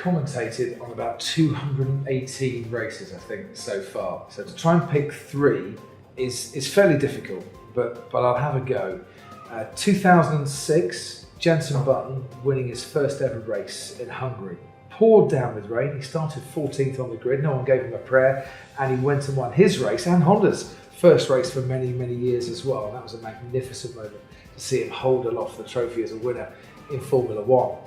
commentated on about 218 races, I think, so far. So to try and pick 3 is fairly difficult, but I'll have a go. 2006, Jenson Button winning his first ever race in Hungary. Poured down with rain. He started 14th on the grid. No one gave him a prayer, and he went and won his race and Honda's first race for many, many years as well. That was a magnificent moment to see him hold aloft the trophy as a winner in Formula One.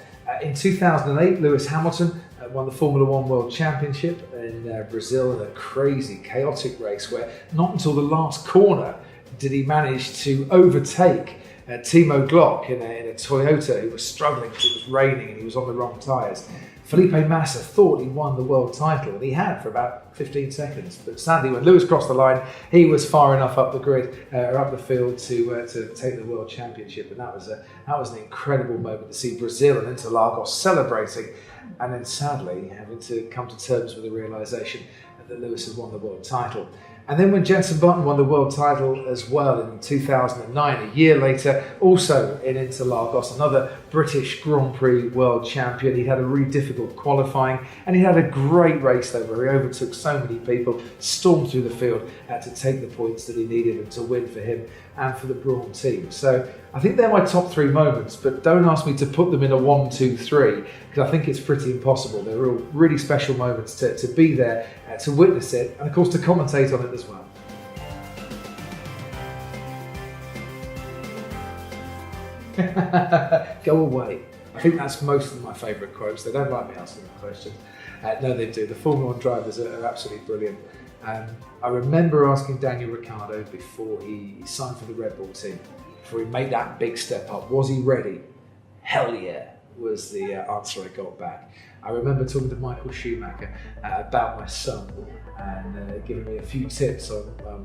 In 2008, Lewis Hamilton won the Formula One World Championship in Brazil in a crazy, chaotic race where not until the last corner did he manage to overtake Timo Glock in a Toyota who was struggling because it was raining and he was on the wrong tyres. Felipe Massa thought he won the world title, and he had for about 15 seconds. But sadly, when Lewis crossed the line, he was far enough up the grid, or up the field, to take the world championship. And that was an incredible moment to see Brazil and Interlagos celebrating, and then sadly having to come to terms with the realisation that Lewis had won the world title. And then when Jenson Button won the world title as well in 2009, a year later, also in Interlagos, another British Grand Prix world champion. He had a really difficult qualifying, and he had a great race though, where he overtook so many people, stormed through the field to take the points that he needed and to win for him and for the Brawn team. So I think they're my top 3 moments, but don't ask me to put them in a 1, 2, 3, because I think it's pretty impossible. They're all really special moments to be there, to witness it, and of course to commentate on it as well. Go away. I think that's most of my favourite quotes. They don't like me asking the questions. No, they do. The Formula One drivers are absolutely brilliant. I remember asking Daniel Ricciardo before he signed for the Red Bull team, before he made that big step up, was he ready? Hell yeah, was the answer I got back. I remember talking to Michael Schumacher about my son and giving me a few tips on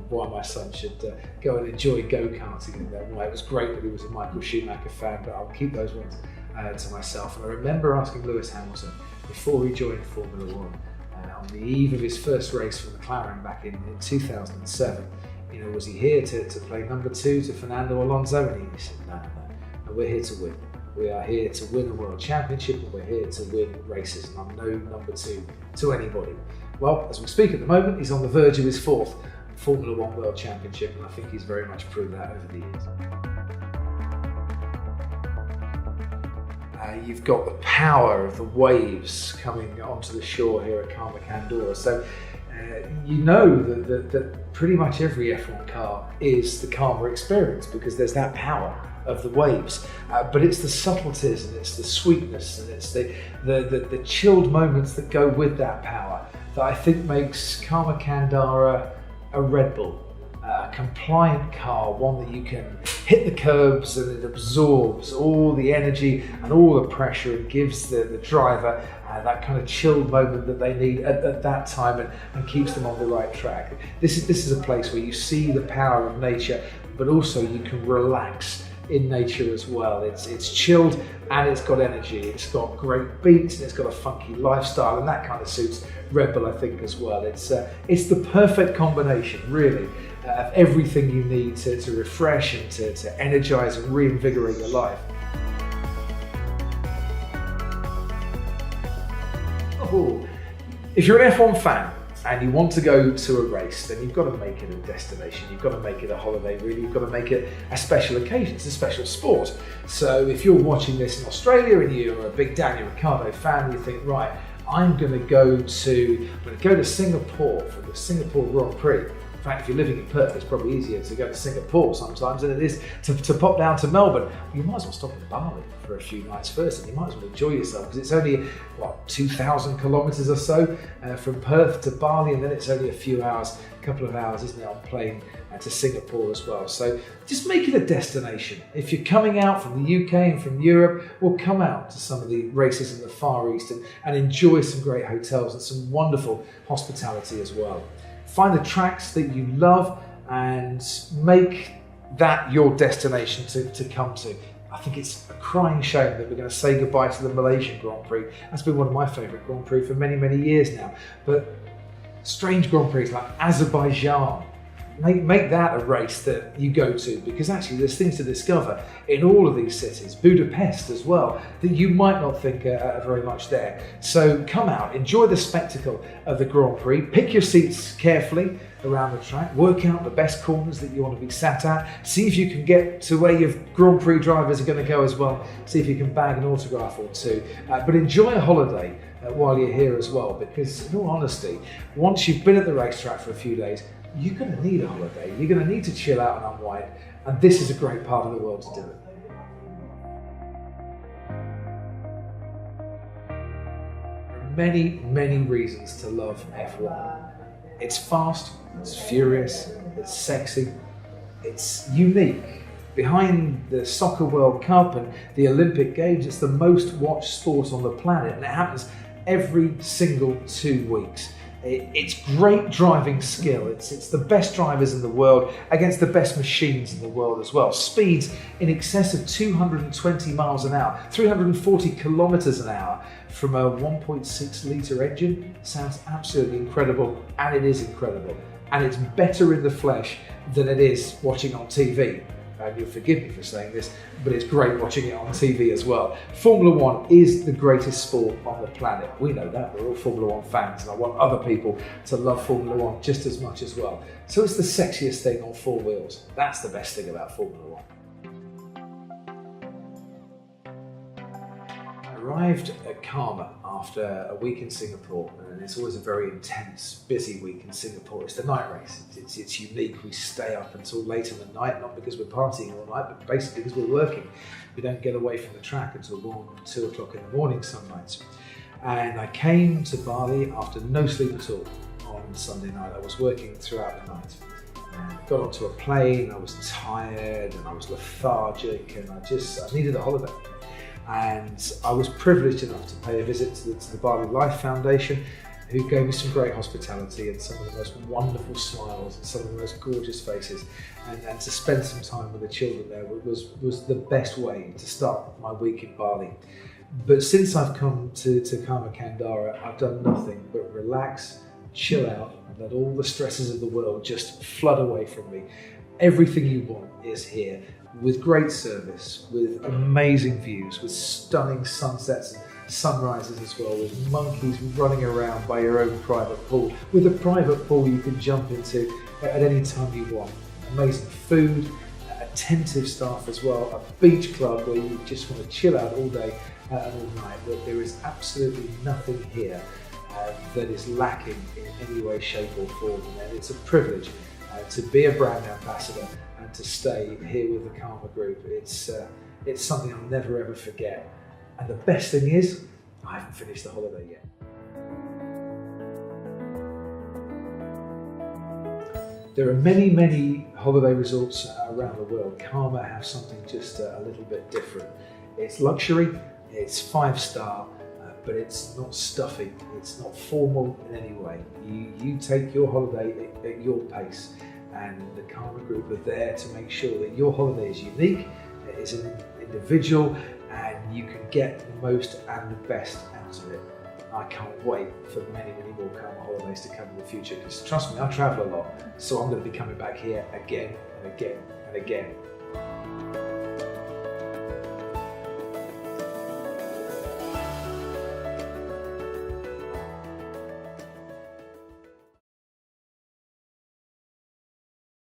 why my son should go and enjoy go-karting and why it was great that he was a Michael Schumacher fan, but I'll keep those ones to myself. And I remember asking Lewis Hamilton before he joined Formula One, on the eve of his first race for McLaren back in 2007, was he here to play number 2 to Fernando Alonso? And he said, no, we're here to win. We are here to win a world championship, and we're here to win races, and I'm no number 2 to anybody. Well, as we speak at the moment, he's on the verge of his 4th Formula One World Championship, and I think he's very much proved that over the years. You've got the power of the waves coming onto the shore here at Karma Kandara. So you know that pretty much every F1 car is the Karma experience, because there's that power of the waves. But it's the subtleties, and it's the sweetness, and it's the chilled moments that go with that power that I think makes Karma Kandara a Red Bull. A compliant car, one that you can hit the curbs and it absorbs all the energy and all the pressure. It gives the driver that kind of chilled moment that they need at that time, and keeps them on the right track. This is a place where you see the power of nature, but also you can relax in nature as well. It's chilled and it's got energy. It's got great beats and it's got a funky lifestyle, and that kind of suits Red Bull, I think, as well. It's the perfect combination, really, of everything you need to refresh and to energize and reinvigorate your life. Oh, if you're an F1 fan and you want to go to a race, then you've got to make it a destination. You've got to make it a holiday, really. You've got to make it a special occasion. It's a special sport. So if you're watching this in Australia and you're a big Daniel Ricciardo fan, you think, right, I'm going to go to Singapore for the Singapore Grand Prix. In fact, if you're living in Perth, it's probably easier to go to Singapore sometimes than it is to pop down to Melbourne. You might as well stop in Bali for a few nights first, and you might as well enjoy yourself, because it's only, 2,000 kilometres or so from Perth to Bali, and then it's only a couple of hours, isn't it, on plane to Singapore as well. So just make it a destination. If you're coming out from the UK and from Europe, well, come out to some of the races in the Far East and enjoy some great hotels and some wonderful hospitality as well. Find the tracks that you love and make that your destination to come to. I think it's a crying shame that we're going to say goodbye to the Malaysian Grand Prix. That's been one of my favourite Grand Prix for many, many years now. But strange Grand Prix like Azerbaijan, Make that a race that you go to, because actually there's things to discover in all of these cities, Budapest as well, that you might not think are very much there. So come out, enjoy the spectacle of the Grand Prix, pick your seats carefully around the track, work out the best corners that you want to be sat at, see if you can get to where your Grand Prix drivers are going to go as well, see if you can bag an autograph or two, but enjoy a holiday while you're here as well, because in all honesty, once you've been at the racetrack for a few days, you're going to need a holiday. You're going to need to chill out and unwind, and this is a great part of the world to do it. There are many, many reasons to love F1. It's fast, it's furious, it's sexy, it's unique. Behind the Soccer World Cup and the Olympic Games, it's the most watched sport on the planet, and it happens every single 2 weeks. It's great driving skill. It's the best drivers in the world against the best machines in the world as well. Speeds in excess of 220 miles an hour, 340 kilometers an hour from a 1.6 litre engine. Sounds absolutely incredible, and it is incredible. And it's better in the flesh than it is watching on TV. And you'll forgive me for saying this, but it's great watching it on TV as well. Formula One is the greatest sport on the planet. We know that, we're all Formula One fans, and I want other people to love Formula One just as much as well. So it's the sexiest thing on 4 wheels. That's the best thing about Formula One. I arrived at Karma after a week in Singapore, and it's always a very intense, busy week in Singapore. It's the night race. It's unique. We stay up until late in the night, not because we're partying all night, but basically because we're working. We don't get away from the track until 1 or 2 o'clock in the morning some nights. And I came to Bali after no sleep at all on Sunday night. I was working throughout the night. And got onto a plane, I was tired and I was lethargic, and I needed a holiday. And I was privileged enough to pay a visit to the Bali Life Foundation, who gave me some great hospitality and some of the most wonderful smiles and some of the most gorgeous faces, and to spend some time with the children there was the best way to start my week in Bali. But since I've come to Karma Kandara, I've done nothing but relax, chill out, and let all the stresses of the world just flood away from me. Everything you want is here, with great service, with amazing views, with stunning sunsets and sunrises as well, with monkeys running around by your own private pool, with a private pool you can jump into at any time you want. Amazing food, attentive staff as well, a beach club where you just want to chill out all day and all night. But there is absolutely nothing here that is lacking in any way, shape or form, and it's a privilege to be a brand ambassador and to stay here with the Karma Group. It's something I'll never ever forget. And the best thing is, I haven't finished the holiday yet. There are many, many holiday resorts around the world. Karma have something just a little bit different. It's luxury, it's 5-star, but it's not stuffy, it's not formal in any way. You take your holiday at your pace, and the Karma Group are there to make sure that your holiday is unique, is an individual, and you can get the most and the best out of it. I can't wait for many, many more Karma holidays to come in the future, because trust me, I travel a lot, so I'm going to be coming back here again and again and again.